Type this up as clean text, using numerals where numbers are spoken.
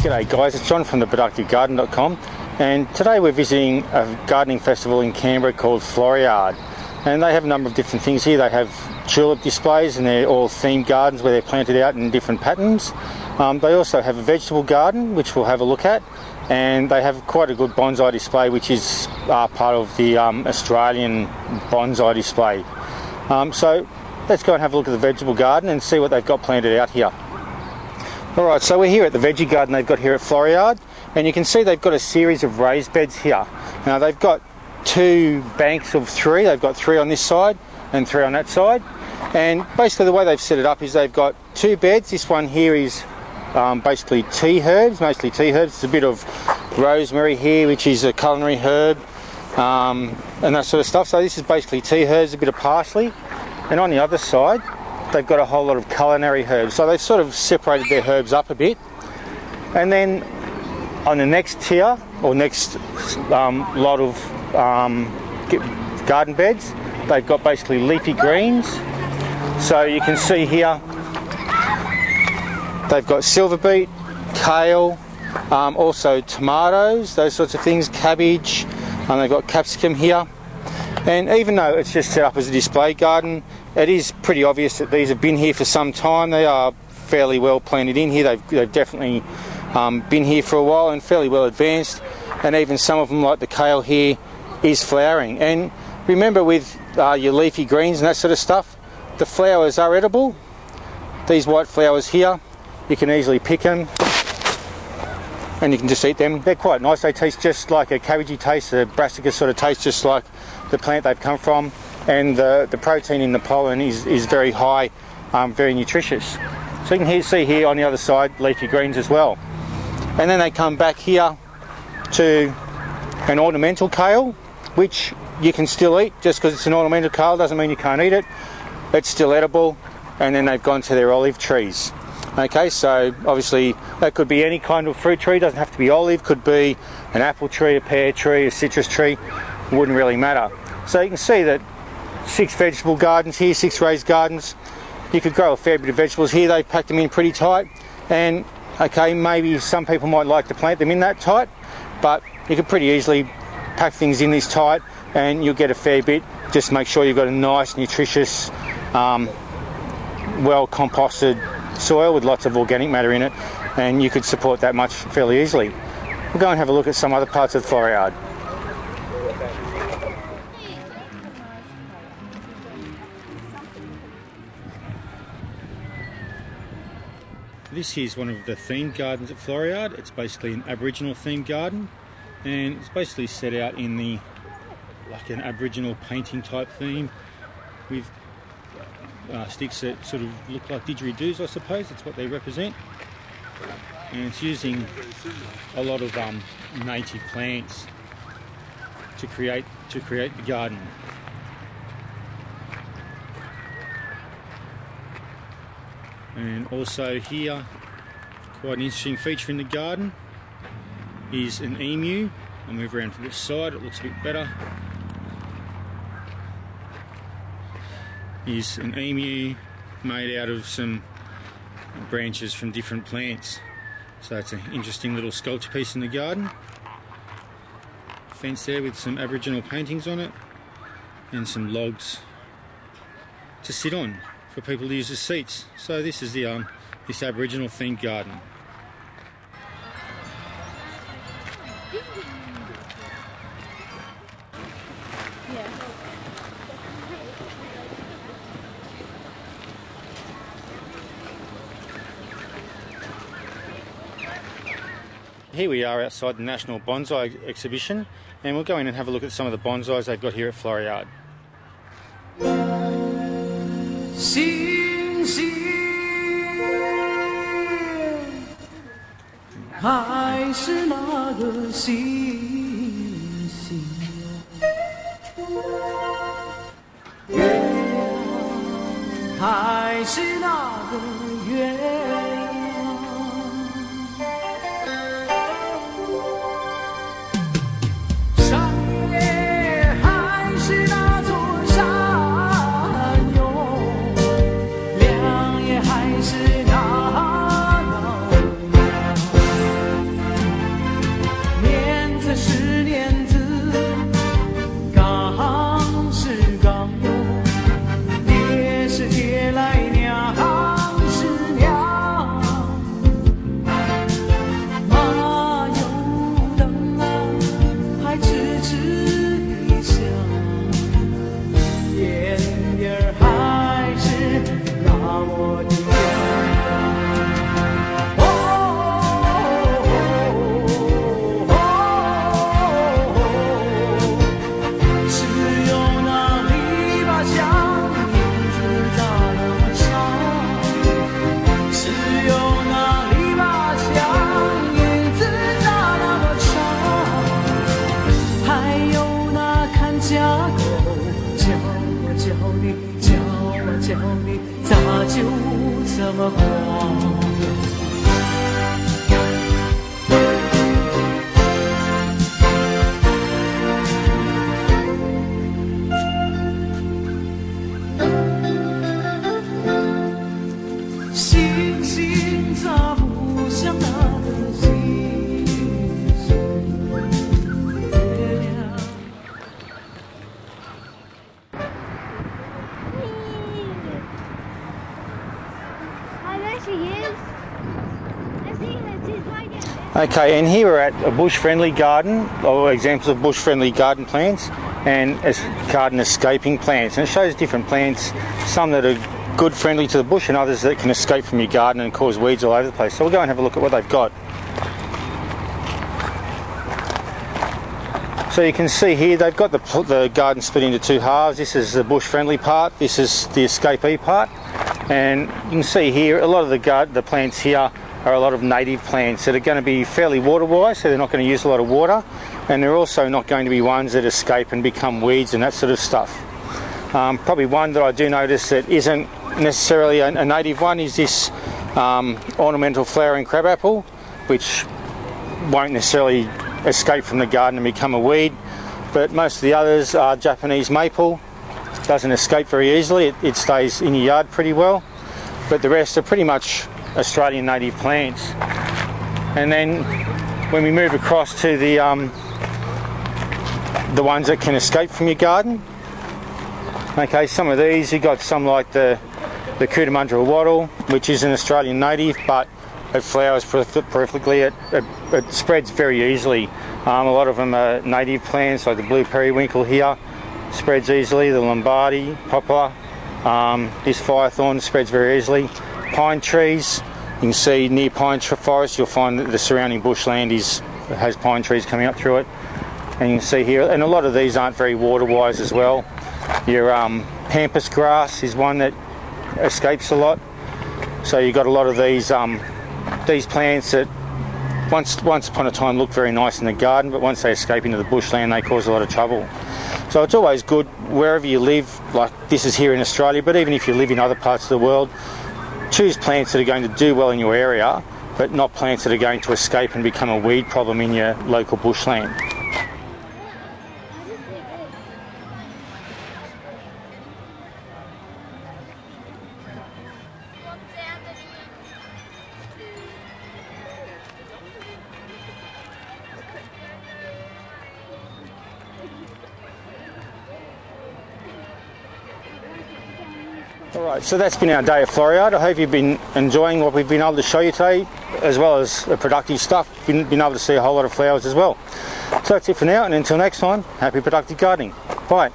G'day guys, it's John from the VeggieGarden.com, and today we're visiting a gardening festival in Canberra called Floriade, and they have a number of different things here. They have tulip displays and they're all themed gardens where they're planted out in different patterns. They also have a vegetable garden which we'll have a look at, and they have quite a good bonsai display which is part of the Australian bonsai display. So let's go and have a look at the vegetable garden and see what they've got planted out here. Alright, so we're here at the Veggie Garden they've got here at Floriade, and you can see they've got a series of raised beds here. Now they've got two banks of three. They've got three on this side and three on that side, and basically the way they've set it up is they've got two beds. This one here is basically tea herbs, mostly tea herbs. There's a bit of rosemary here which is a culinary herb, and that sort of stuff. So this is basically tea herbs, a bit of parsley, and on the other side they've got a whole lot of culinary herbs. So they've sort of separated their herbs up a bit. And then on the next tier, or next lot of garden beds, they've got basically leafy greens. So you can see here they've got silver beet, kale, also tomatoes, those sorts of things, cabbage, and they've got capsicum here. And even though it's just set up as a display garden, it is pretty obvious that these have been here for some time. They are fairly well planted in here. They've definitely been here for a while and fairly well advanced, and even some of them, like the kale here, is flowering. And remember, with your leafy greens and that sort of stuff, the flowers are edible. These white flowers here, you can easily pick them and you can just eat them. They're quite nice. They taste just like a cabbagey taste. The brassica sort of tastes just like the plant they've come from, and the protein in the pollen is very high, very nutritious. So you can see here on the other side leafy greens as well. And then they come back here to an ornamental kale, which you can still eat. Just because it's an ornamental kale doesn't mean you can't eat it. It's still edible. And then they've gone to their olive trees. Okay, so obviously that could be any kind of fruit tree. It doesn't have to be olive. Could be an apple tree, a pear tree, a citrus tree. It wouldn't really matter. So you can see that 6 vegetable gardens here, 6 raised gardens. You could grow a fair bit of vegetables here. They've packed them in pretty tight, and okay, maybe some people might like to plant them in that tight, but you could pretty easily pack things in this tight and you'll get a fair bit. Just make sure you've got a nice, nutritious, well composted soil with lots of organic matter in it, and you could support that much fairly easily. We'll go and have a look at some other parts of Floriade. This is one of the themed gardens at Floriade. It's basically an Aboriginal themed garden, and it's basically set out in the like an Aboriginal painting type theme with sticks that sort of look like didgeridoos, I suppose. That's what they represent. And it's using a lot of native plants to create the garden. And also here, quite an interesting feature in the garden is an emu. I'll move around to this side, it looks a bit better. Is an emu made out of some branches from different plants. So it's an interesting little sculpture piece in the garden. Fence there with some Aboriginal paintings on it, and some logs to sit on for people to use as seats. So this is the this Aboriginal themed garden. Here we are outside the National Bonsai exhibition, and we'll go in and have a look at some of the bonsais they've got here at Floriade. 星星还是那个星星，月亮还是那个月亮。家狗，叫啊叫的，叫啊叫的，咋就这么狂？星星咋不像那个星星？月亮。Oh, there she is. I see her. She's right there. Okay, and here we're at a bush-friendly garden, or examples of bush-friendly garden plants, and garden escaping plants. And it shows different plants, some that are good, friendly to the bush, and others that can escape from your garden and cause weeds all over the place. So we'll go and have a look at what they've got. So you can see here they've got the garden split into two halves. This is the bush-friendly part, this is the escapee part, and you can see here a lot of the plants here are a lot of native plants that are going to be fairly water-wise, so they're not going to use a lot of water, and they're also not going to be ones that escape and become weeds and that sort of stuff. Probably one that I do notice that isn't necessarily a native one is this ornamental flowering crabapple, which won't necessarily escape from the garden and become a weed, but most of the others are Japanese maple. Doesn't escape very easily, it stays in your yard pretty well, but the rest are pretty much Australian native plants. And then when we move across to the ones that can escape from your garden, okay, some of these, you've got some like the Cootamundra wattle, which is an Australian native, but it flowers prolifically, it spreads very easily. A lot of them are native plants, like the blue periwinkle here, spreads easily, the Lombardy, poplar, this firethorn spreads very easily. Pine trees, you can see near pine forest, you'll find that the surrounding bushland has pine trees coming up through it. And you can see here, and a lot of these aren't very water wise as well. Your pampas grass is one that escapes a lot. So you've got a lot of these plants that once upon a time look very nice in the garden, but once they escape into the bushland they cause a lot of trouble. So it's always good wherever you live, like this is here in Australia, but even if you live in other parts of the world, choose plants that are going to do well in your area, but not plants that are going to escape and become a weed problem in your local bushland. Alright, so that's been our day at Floriade. I hope you've been enjoying what we've been able to show you today, as well as the productive stuff. Been able to see a whole lot of flowers as well. So that's it for now, and until next time, happy productive gardening. Bye.